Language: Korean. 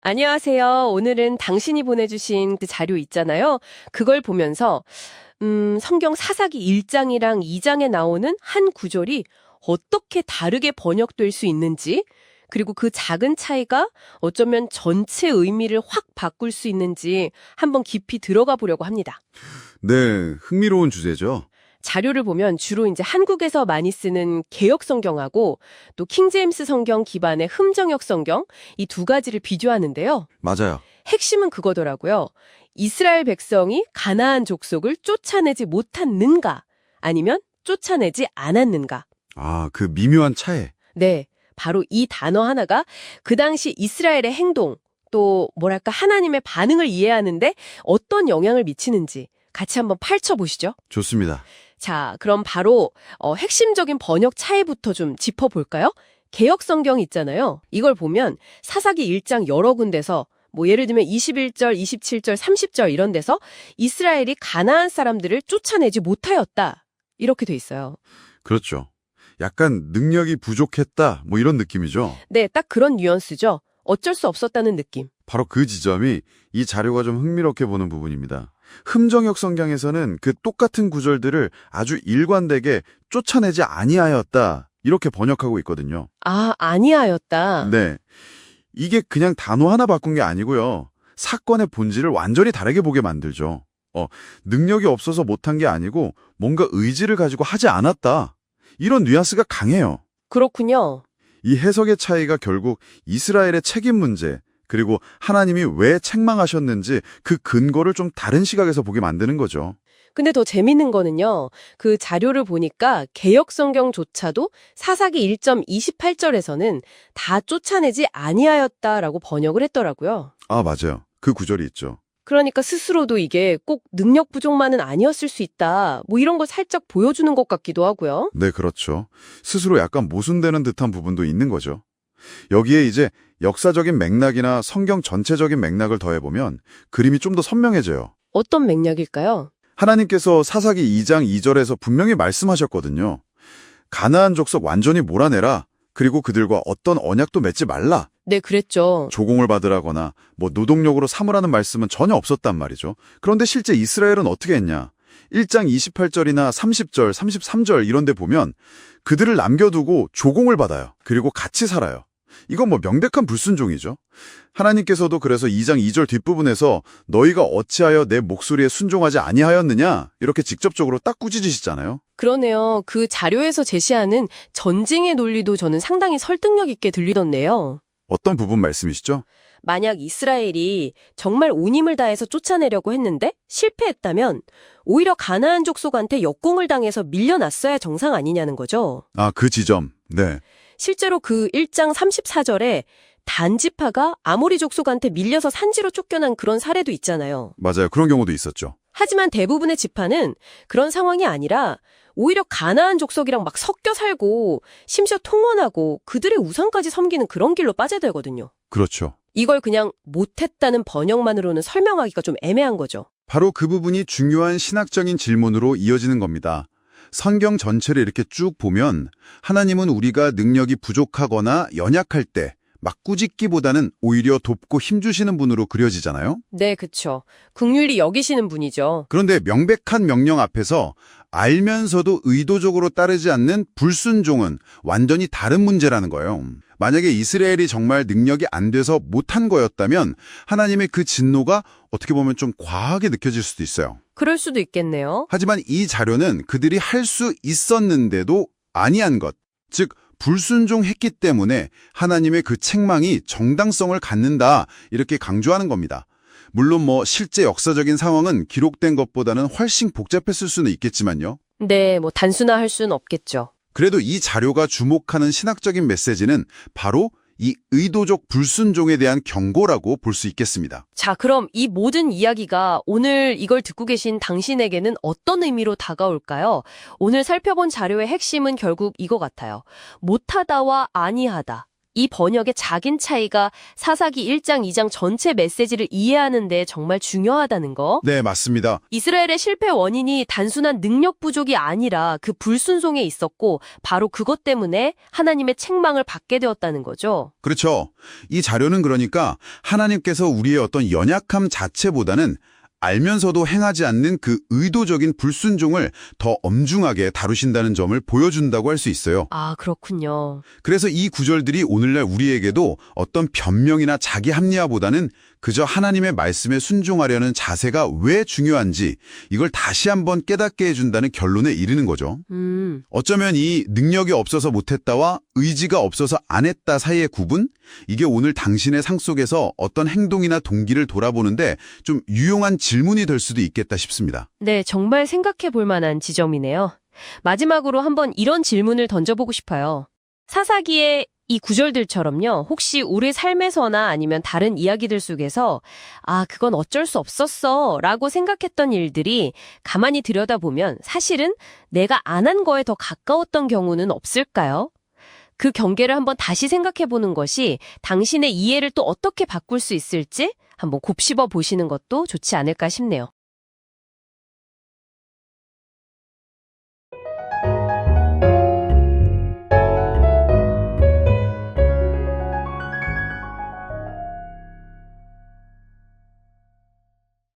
안녕하세요. 오늘은 당신이 보내주신 그 자료 있잖아요. 그걸 보면서 성경 사사기 1장이랑 2장에 나오는 한 구절이 어떻게 다르게 번역될 수 있는지, 그리고 그 작은 차이가 어쩌면 전체 의미를 확 바꿀 수 있는지 한번 깊이 들어가 보려고 합니다. 네, 흥미로운 주제죠. 자료를 보면 주로 이제 한국에서 많이 쓰는 개역 성경하고 또 킹제임스 성경 기반의 흠정역 성경 이 두 가지를 비교하는데요. 맞아요. 핵심은 그거더라고요. 이스라엘 백성이 가나안 족속을 쫓아내지 못했는가 아니면 쫓아내지 않았는가. 아, 그 미묘한 차이. 네, 바로 이 단어 하나가 그 당시 이스라엘의 행동 또 뭐랄까 하나님의 반응을 이해하는데 어떤 영향을 미치는지 같이 한번 펼쳐보시죠. 좋습니다. 자, 그럼 바로 핵심적인 번역 차이부터 좀 짚어볼까요? 개역 성경 있잖아요. 이걸 보면 사사기 1장 여러 군데서 뭐 예를 들면 21절, 27절, 30절 이런 데서 이스라엘이 가나안 사람들을 쫓아내지 못하였다. 이렇게 돼 있어요. 그렇죠. 약간 능력이 부족했다, 뭐 이런 느낌이죠. 네, 딱 그런 뉘앙스죠. 어쩔 수 없었다는 느낌. 바로 그 지점이 이 자료가 좀 흥미롭게 보는 부분입니다. 흠정역 성경에서는 그 똑같은 구절들을 아주 일관되게 쫓아내지 아니하였다, 이렇게 번역하고 있거든요. 아, 아니하였다. 네. 이게 그냥 단어 하나 바꾼 게 아니고요. 사건의 본질을 완전히 다르게 보게 만들죠. 능력이 없어서 못한 게 아니고 뭔가 의지를 가지고 하지 않았다. 이런 뉘앙스가 강해요. 그렇군요. 이 해석의 차이가 결국 이스라엘의 책임 문제, 그리고 하나님이 왜 책망하셨는지 그 근거를 좀 다른 시각에서 보게 만드는 거죠. 근데 더 재밌는 거는요. 그 자료를 보니까 개역 성경조차도 사사기 1.28절에서는 다 쫓아내지 아니하였다라고 번역을 했더라고요. 아, 맞아요. 그 구절이 있죠. 그러니까 스스로도 이게 꼭 능력 부족만은 아니었을 수 있다. 뭐 이런 걸 살짝 보여주는 것 같기도 하고요. 네, 그렇죠. 스스로 약간 모순되는 듯한 부분도 있는 거죠. 여기에 이제 역사적인 맥락이나 성경 전체적인 맥락을 더해보면 그림이 좀 더 선명해져요. 어떤 맥락일까요? 하나님께서 사사기 2장 2절에서 분명히 말씀하셨거든요. 가나안 족속 완전히 몰아내라. 그리고 그들과 어떤 언약도 맺지 말라. 네, 그랬죠. 조공을 받으라거나 뭐 노동력으로 삼으라는 말씀은 전혀 없었단 말이죠. 그런데 실제 이스라엘은 어떻게 했냐? 1장 28절이나 30절, 33절 이런 데 보면 그들을 남겨두고 조공을 받아요. 그리고 같이 살아요. 이건 뭐 명백한 불순종이죠. 하나님께서도 그래서 2장 2절 뒷부분에서 너희가 어찌하여 내 목소리에 순종하지 아니하였느냐 이렇게 직접적으로 딱 꾸짖으시잖아요. 그러네요. 그 자료에서 제시하는 전쟁의 논리도 저는 상당히 설득력 있게 들리던데요. 어떤 부분 말씀이시죠? 만약 이스라엘이 정말 온 힘을 다해서 쫓아내려고 했는데 실패했다면 오히려 가나안 족속한테 역공을 당해서 밀려났어야 정상 아니냐는 거죠. 아, 그 지점. 네. 실제로 그 1장 34절에 단지파가 아모리 족속한테 밀려서 산지로 쫓겨난 그런 사례도 있잖아요. 맞아요. 그런 경우도 있었죠. 하지만 대부분의 지파는 그런 상황이 아니라 오히려 가나안 족속이랑 막 섞여 살고 심지어 통원하고 그들의 우상까지 섬기는 그런 길로 빠져들거든요. 그렇죠. 이걸 그냥 못했다는 번역만으로는 설명하기가 좀 애매한 거죠. 바로 그 부분이 중요한 신학적인 질문으로 이어지는 겁니다. 성경 전체를 이렇게 쭉 보면 하나님은 우리가 능력이 부족하거나 연약할 때 막 꾸짖기보다는 오히려 돕고 힘주시는 분으로 그려지잖아요. 네, 그쵸. 긍휼히 여기시는 분이죠. 그런데 명백한 명령 앞에서 알면서도 의도적으로 따르지 않는 불순종은 완전히 다른 문제라는 거예요. 만약에 이스라엘이 정말 능력이 안 돼서 못한 거였다면 하나님의 그 진노가 어떻게 보면 좀 과하게 느껴질 수도 있어요. 그럴 수도 있겠네요. 하지만 이 자료는 그들이 할 수 있었는데도 아니한 것, 즉 불순종했기 때문에 하나님의 그 책망이 정당성을 갖는다 이렇게 강조하는 겁니다. 물론 뭐 실제 역사적인 상황은 기록된 것보다는 훨씬 복잡했을 수는 있겠지만요. 네, 뭐 단순화할 수는 없겠죠. 그래도 이 자료가 주목하는 신학적인 메시지는 바로 이 의도적 불순종에 대한 경고라고 볼 수 있겠습니다. 자, 그럼 이 모든 이야기가 오늘 이걸 듣고 계신 당신에게는 어떤 의미로 다가올까요? 오늘 살펴본 자료의 핵심은 결국 이거 같아요. 못하다와 아니하다. 이 번역의 작은 차이가 사사기 1장, 2장 전체 메시지를 이해하는 데 정말 중요하다는 거. 네, 맞습니다. 이스라엘의 실패 원인이 단순한 능력 부족이 아니라 그 불순종에 있었고 바로 그것 때문에 하나님의 책망을 받게 되었다는 거죠. 그렇죠. 이 자료는 그러니까 하나님께서 우리의 어떤 연약함 자체보다는 알면서도 행하지 않는 그 의도적인 불순종을 더 엄중하게 다루신다는 점을 보여준다고 할 수 있어요. 아, 그렇군요. 그래서 이 구절들이 오늘날 우리에게도 어떤 변명이나 자기 합리화보다는 그저 하나님의 말씀에 순종하려는 자세가 왜 중요한지 이걸 다시 한번 깨닫게 해준다는 결론에 이르는 거죠. 어쩌면 이 능력이 없어서 못했다와 의지가 없어서 안 했다 사이의 구분? 이게 오늘 당신의 상 속에서 어떤 행동이나 동기를 돌아보는데 좀 유용한 질문이 될 수도 있겠다 싶습니다. 네, 정말 생각해 볼 만한 지점이네요. 마지막으로 한번 이런 질문을 던져보고 싶어요. 사사기의 이 구절들처럼요, 혹시 우리 삶에서나 아니면 다른 이야기들 속에서 아, 그건 어쩔 수 없었어 라고 생각했던 일들이 가만히 들여다보면 사실은 내가 안 한 거에 더 가까웠던 경우는 없을까요? 그 경계를 한번 다시 생각해 보는 것이 당신의 이해를 또 어떻게 바꿀 수 있을지 한번 곱씹어 보시는 것도 좋지 않을까 싶네요.